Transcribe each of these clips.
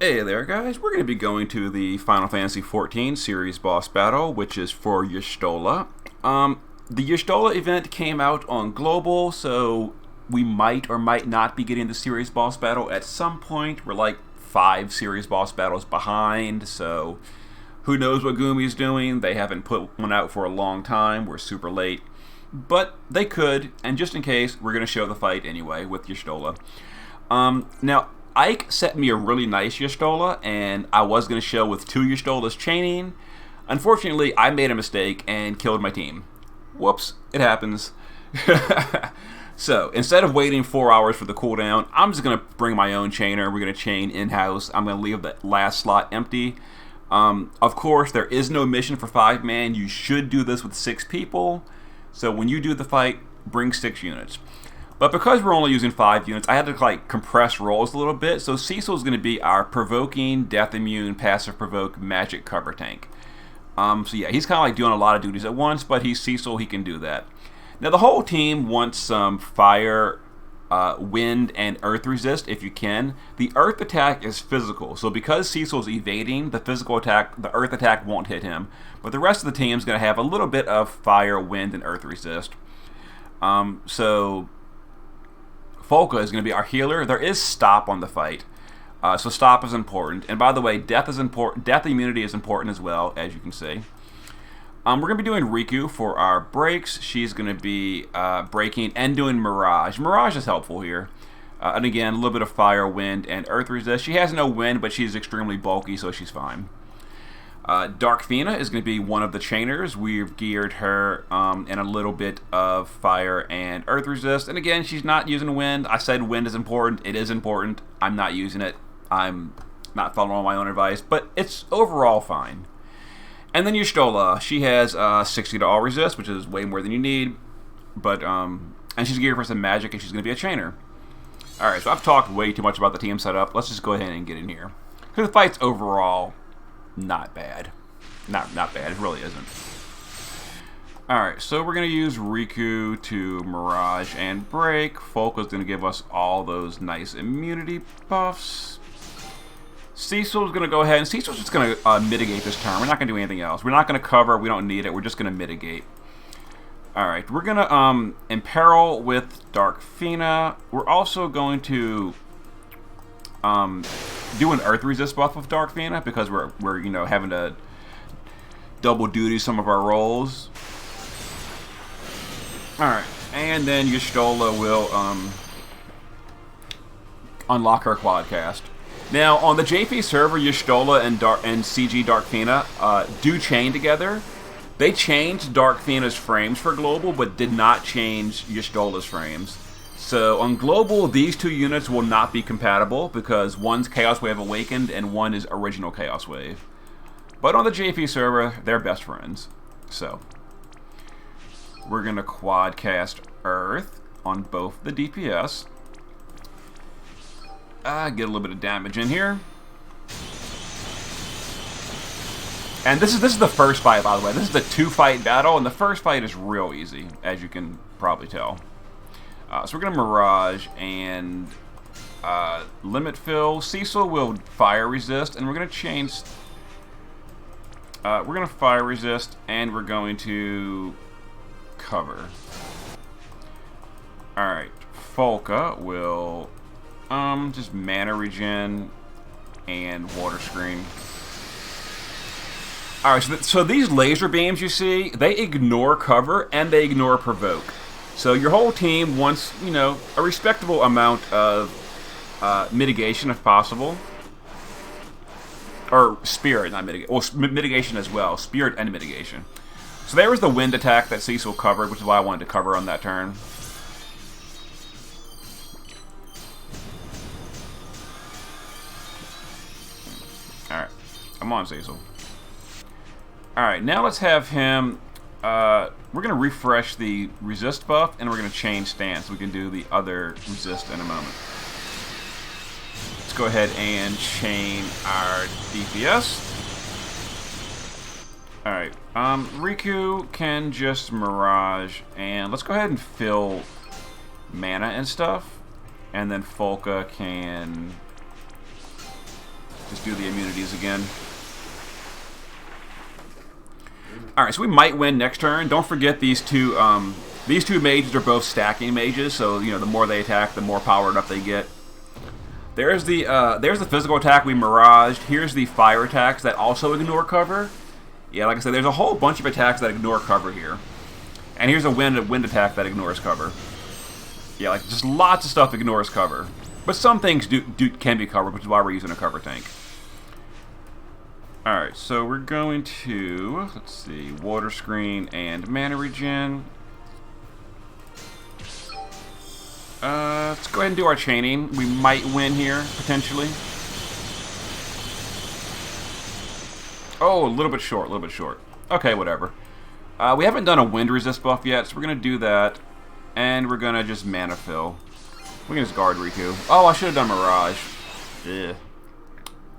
Hey there, guys. We're going to be going to the Final Fantasy XIV series boss battle, which is for Y'shtola. The Y'shtola event came out on Global, so we might or might not be getting the series boss battle at some point. We're like 5 series boss battles behind, so who knows what Gumi's doing. They haven't put one out for a long time. We're super late. But they could, and just in case, we're going to show the fight anyway with Y'shtola. Now, Ike set me a really nice Y'shtola, and I was going to show with 2 Y'shtolas chaining. Unfortunately, I made a mistake and killed my team. Whoops, it happens. So, instead of waiting 4 hours for the cooldown, I'm just going to bring my own chainer. We're going to chain in-house. I'm going to leave the last slot empty. Of course, there is no mission for 5-man. You should do this with 6 people. So when you do the fight, bring 6 units. But because we're only using 5 units, I had to compress rolls a little bit. So Cecil is going to be our provoking, death immune, passive provoke, magic cover tank. So yeah, he's kind of doing a lot of duties at once, but he's Cecil, he can do that. Now the whole team wants some fire, wind, and earth resist if you can. The earth attack is physical, so because Cecil's evading, the physical attack, the earth attack won't hit him. But the rest of the team is going to have a little bit of fire, wind, and earth resist. So Folka is going to be our healer. There is stop on the fight, so stop is important. And by the way, death is important. Death immunity is important as well, as you can see. We're going to be doing Riku for our breaks. She's going to be breaking and doing Mirage. Mirage is helpful here. And again, a little bit of fire, wind, and earth resist. She has no wind, but she's extremely bulky, so she's fine. Dark Fina is going to be one of the chainers. We've geared her in a little bit of fire and earth resist. And again, she's not using wind. I said wind is important. It is important. I'm not using it. I'm not following my own advice, but it's overall fine. And then Y'shtola, she has 60 to all resist, which is way more than you need. But and she's geared for some magic, and she's going to be a chainer. All right, so I've talked way too much about the team setup. Let's just go ahead and get in here. Because the fight's overall not bad. Not bad. It really isn't. Alright, so we're going to use Riku to Mirage and break. Folka's going to give us all those nice immunity buffs. Cecil's going to go ahead, and Cecil's just going to mitigate this turn. We're not going to do anything else. We're not going to cover. We don't need it. We're just going to mitigate. Alright, we're going to imperil with Dark Fina. We're also going to do an earth resist buff with Dark Fina because we're you know, having to double duty some of our rolls. Alright, and then Y'shtola will unlock her quadcast. Now on the JP server, Y'shtola and CG Dark Fina do chain together. They changed Dark Fina's frames for global, but did not change Y'shtola's frames. So on Global, these 2 units will not be compatible because one's Chaos Wave Awakened and one is Original Chaos Wave. But on the JP server, they're best friends. So we're going to quadcast Earth on both the DPS. Get a little bit of damage in here. And this is the first fight, by the way. This is the 2-fight battle, and the first fight is real easy, as you can probably tell. So we're going to Mirage and Limit Fill. Cecil will Fire Resist, and we're going to change... we're going to Fire Resist, and we're going to cover. Alright, Folka will just Mana Regen and Water Screen. Alright, so these laser beams you see, they ignore cover and they ignore provoke. So your whole team wants, you know, a respectable amount of mitigation if possible. Or spirit, not mitigation. Well, mitigation as well. Spirit and mitigation. So there was the wind attack that Cecil covered, which is why I wanted to cover on that turn. Alright. Come on, Cecil. Alright, now let's have him... we're going to refresh the resist buff, and we're going to change stance. We can do the other resist in a moment. Let's go ahead and chain our DPS. Alright, Riku can just Mirage, and let's go ahead and fill mana and stuff. And then Folka can just do the immunities again. Alright, so we might win next turn. Don't forget these two mages are both stacking mages, so you know the more they attack, the more powered up they get. There's the physical attack we miraged. Here's the fire attacks that also ignore cover. Yeah, like I said, there's a whole bunch of attacks that ignore cover here. And here's a wind attack that ignores cover. Yeah, like just lots of stuff ignores cover. But some things can be covered, which is why we're using a cover tank. Alright, so we're going to, let's see, water screen and mana regen. Let's go ahead and do our chaining. We might win here, potentially. Oh, a little bit short, Okay, whatever. We haven't done a wind resist buff yet, so we're going to do that. And we're going to just mana fill. We can just guard Riku. Oh, I should have done Mirage. Ugh.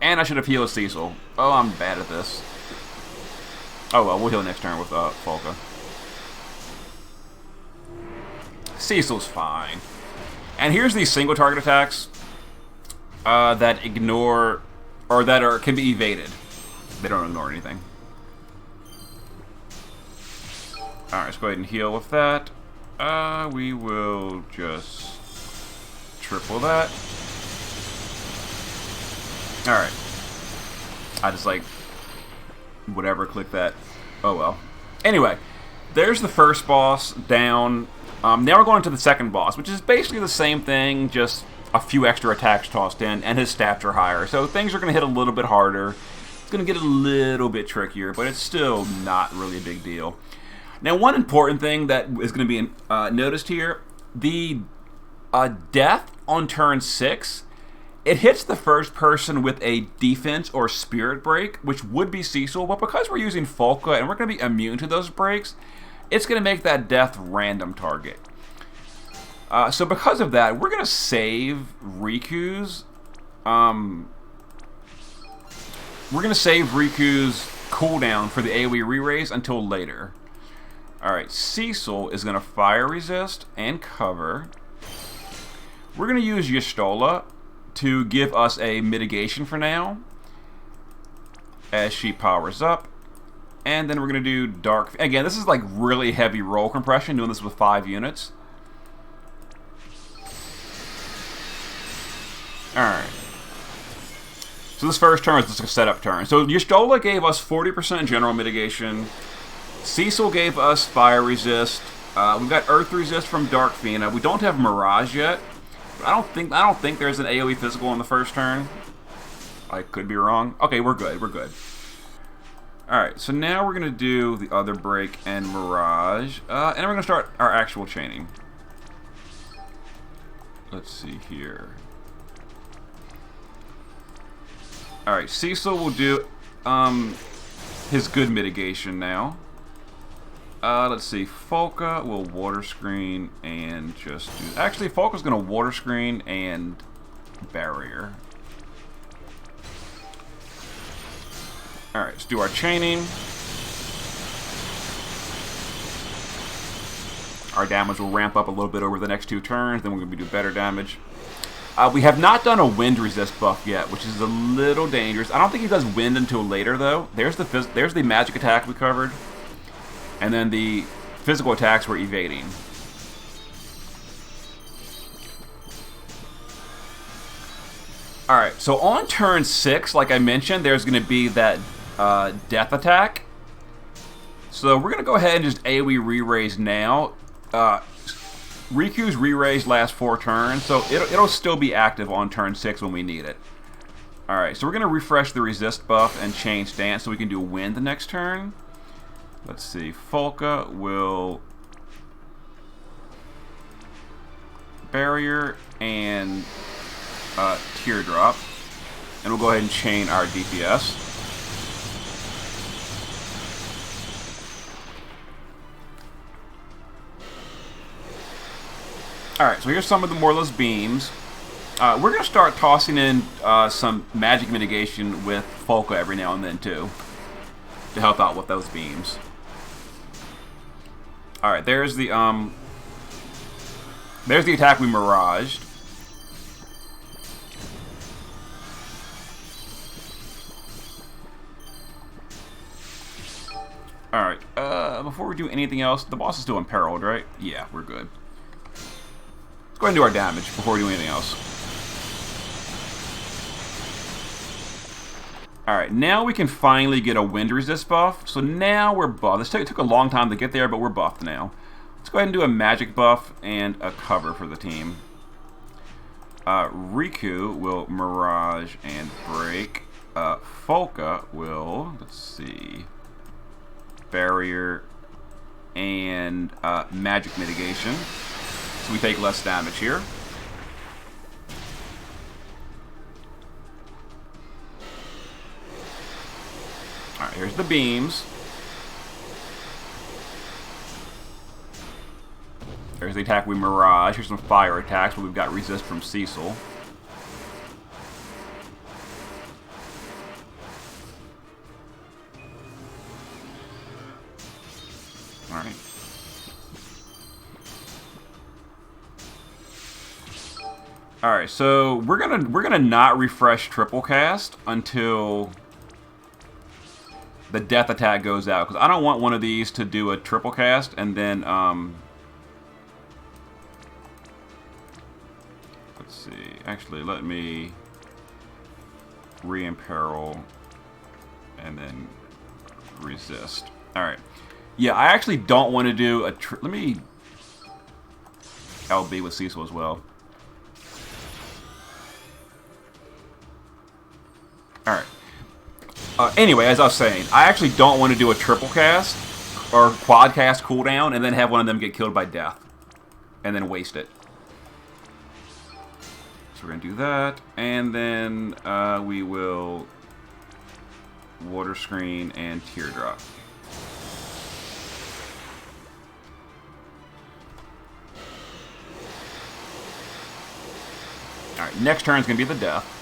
And I should have healed Cecil. Oh, I'm bad at this. Oh well, we'll heal next turn with Folka. Cecil's fine. And here's these single target attacks that ignore, or that can be evaded. They don't ignore anything. Alright, let's go ahead and heal with that. We will just triple that. Alright. I just like, whatever, click that. Oh well. Anyway, there's the first boss down. Now we're going to the second boss, which is basically the same thing, just a few extra attacks tossed in, and his stats are higher. So things are going to hit a little bit harder. It's going to get a little bit trickier, but it's still not really a big deal. Now, one important thing that is going to be noticed here, the death on turn 6, it hits the first person with a defense or spirit break, which would be Cecil, but because we're using Folka and we're going to be immune to those breaks, it's going to make that death random target. So because of that, we're going to save Riku's cooldown for the AoE re-raise until later. Alright, Cecil is going to fire resist and cover. We're going to use Y'shtola to give us a mitigation for now as she powers up. And then we're going to do Dark... Again, this is like really heavy roll compression, doing this with 5 units. Alright. So this first turn is just a setup turn. So Y'shtola gave us 40% general mitigation. Cecil gave us fire resist. We've got earth resist from Dark Fina. We don't have Mirage yet. I don't think there's an AoE physical on the first turn. I could be wrong. Okay, we're good. We're good. Alright, so now we're going to do the other break and Mirage. And we're going to start our actual chaining. Let's see here. Alright, Cecil will do his good mitigation now. Let's see, Folka will water screen and just do... Actually, Folka's going to water screen and barrier. Alright, let's do our chaining. Our damage will ramp up a little bit over the next 2 turns, then we're going to do better damage. We have not done a wind resist buff yet, which is a little dangerous. I don't think he does wind until later, though. There's the magic attack we covered. And then the physical attacks we're evading. Alright, so on turn 6, like I mentioned, there's going to be that death attack. So we're going to go ahead and just AoE re-raise now. Riku's re-raise lasts 4 turns, so it'll still be active on turn 6 when we need it. Alright, so we're going to refresh the resist buff and change stance so we can do wind the next turn. Let's see, Folka will barrier and teardrop, and we'll go ahead and chain our DPS. Alright, so here's some of the Morless beams. We're going to start tossing in some magic mitigation with Folka every now and then too, to help out with those beams. Alright, there's the attack we miraged. Alright, before we do anything else, the boss is still imperiled, right? Yeah, we're good. Let's go ahead and do our damage before we do anything else. Alright, now we can finally get a wind resist buff. So now we're buffed. It took a long time to get there, but we're buffed now. Let's go ahead and do a magic buff and a cover for the team. Riku will Mirage and Break. Folka will, let's see, Barrier and Magic Mitigation. So we take less damage here. Alright, here's the beams. There's the attack we Mirage. Here's some fire attacks, but we've got resist from Cecil. Alright. Alright, so we're gonna not refresh triple cast until the death attack goes out, because I don't want one of these to do a triple cast and then let's see. Actually, let me re-imperil and then resist. Alright. Yeah, I actually don't want to do a... Let me... LB with Cecil as well. Alright. Anyway, as I was saying, I actually don't want to do a triple cast or quad cast cooldown and then have one of them get killed by death. And then waste it. So we're going to do that. And then we will water screen and teardrop. Alright, next turn is going to be the death.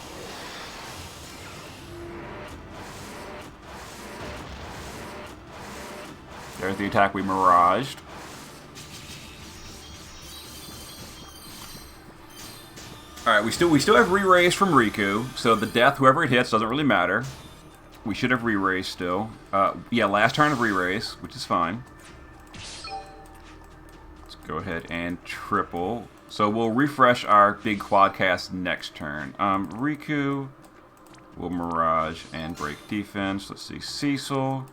There's the attack we miraged. Alright, we still have re-raise from Riku, so the death, whoever it hits, doesn't really matter. We should have re-raise still. Yeah, last turn of re-raise, which is fine. Let's go ahead and triple. So we'll refresh our big quad cast next turn. Riku will Mirage and break defense. Let's see, Cecil.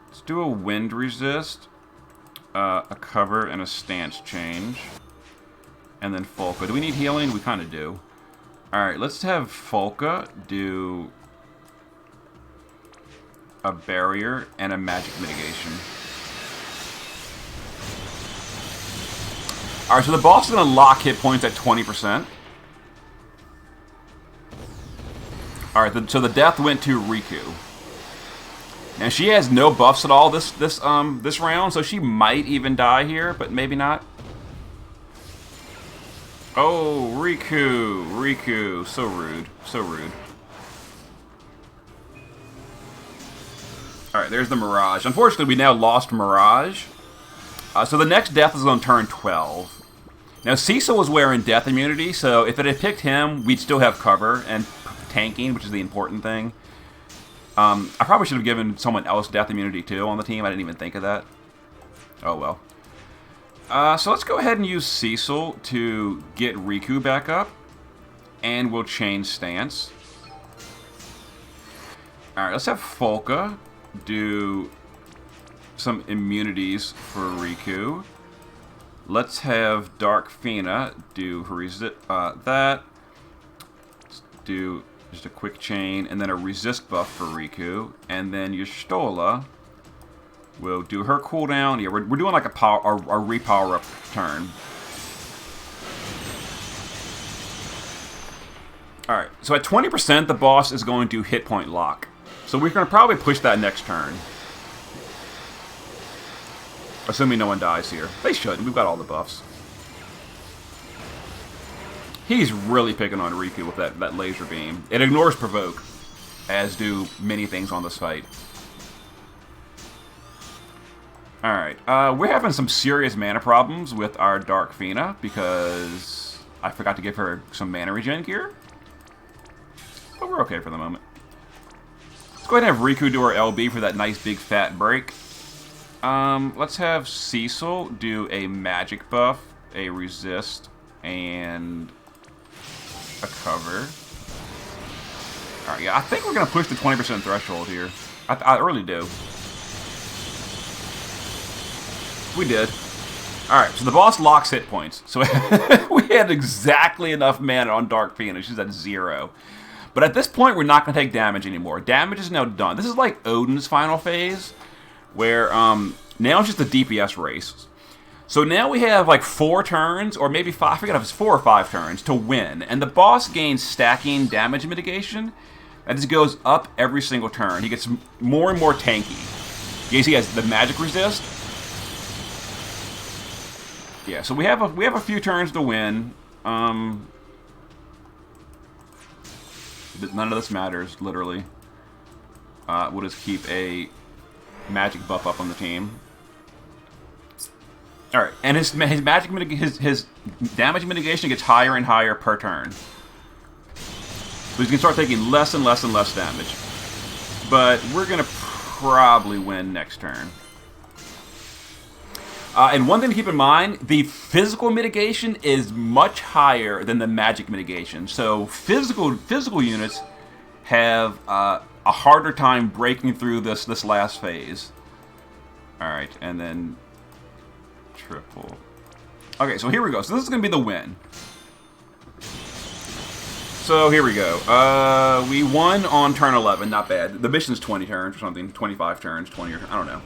Let's do a wind resist, a cover, and a stance change. And then Folka. Do we need healing? We kind of do. Alright, let's have Folka do a barrier and a magic mitigation. Alright, so the boss is going to lock hit points at 20%. Alright, so the death went to Riku. Now she has no buffs at all this round, so she might even die here, but maybe not. Oh, Riku, so rude, so rude. Alright, there's the Mirage. Unfortunately, we now lost Mirage. So the next death is on turn 12. Now, Cecil was wearing death immunity, so if it had picked him, we'd still have cover and tanking, which is the important thing. I probably should have given someone else death immunity, too, on the team. I didn't even think of that. Oh, well. So let's go ahead and use Cecil to get Riku back up. And we'll change stance. Alright, let's have Folka do some immunities for Riku. Let's have Dark Fina do that. Let's do just a quick chain, and then a resist buff for Riku. And then Y'shtola will do her cooldown. Yeah, we're doing like a repower up turn. Alright, so at 20%, the boss is going to hit point lock. So we're going to probably push that next turn. Assuming no one dies here. They shouldn't. We've got all the buffs. He's really picking on Riku with that laser beam. It ignores provoke, as do many things on this fight. Alright, we're having some serious mana problems with our Dark Fina because I forgot to give her some mana regen gear. But we're okay for the moment. Let's go ahead and have Riku do our LB for that nice big fat break. Let's have Cecil do a magic buff, a resist, and a cover. Alright, yeah, I think we're going to push the 20% threshold here. I really do. We did. Alright, so the boss locks hit points. So we had exactly enough mana on Dark Phoenix. She's at 0. But at this point, we're not going to take damage anymore. Damage is now done. This is like Odin's final phase, where now it's just a DPS race. So now we have like 4 turns, or maybe 5, I forget if it's 4 or 5 turns, to win. And the boss gains stacking damage mitigation. That just goes up every single turn. He gets more and more tanky. You guys see he has the magic resist? Yeah, so we have a few turns to win. None of this matters, literally. We'll just keep a magic buff up on the team. All right, and his magic his damage mitigation gets higher and higher per turn. So he's gonna start taking less and less and less damage. But we're gonna probably win next turn. And one thing to keep in mind, the physical mitigation is much higher than the magic mitigation. So physical units have a harder time breaking through this last phase. All right, and then triple. Okay, so here we go. So this is going to be the win. So here we go. We won on turn 11. Not bad. The mission's 20 turns or something. 25 turns, 20 or I don't know.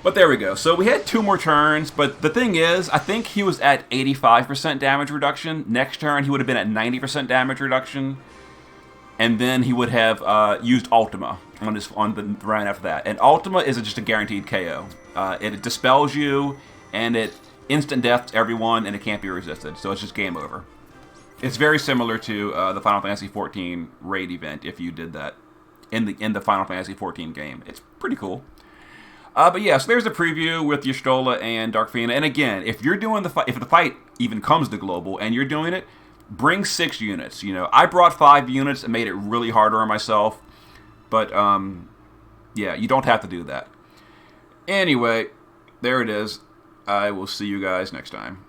But there we go. So we had 2 more turns, but the thing is, I think he was at 85% damage reduction. Next turn, he would have been at 90% damage reduction. And then he would have used Ultima on the round after that. And Ultima is just a guaranteed KO. It dispels you, and it instant deaths everyone, and it can't be resisted. So it's just game over. It's very similar to the Final Fantasy XIV raid event if you did that in the Final Fantasy XIV game. It's pretty cool. But yeah, so there's the preview with Y'shtola and Dark Phoenix. And again, if you're doing the fight, if the fight even comes to global and you're doing it, bring 6 units. You know, I brought 5 units and made it really harder on myself. But yeah, you don't have to do that. Anyway, there it is. I will see you guys next time.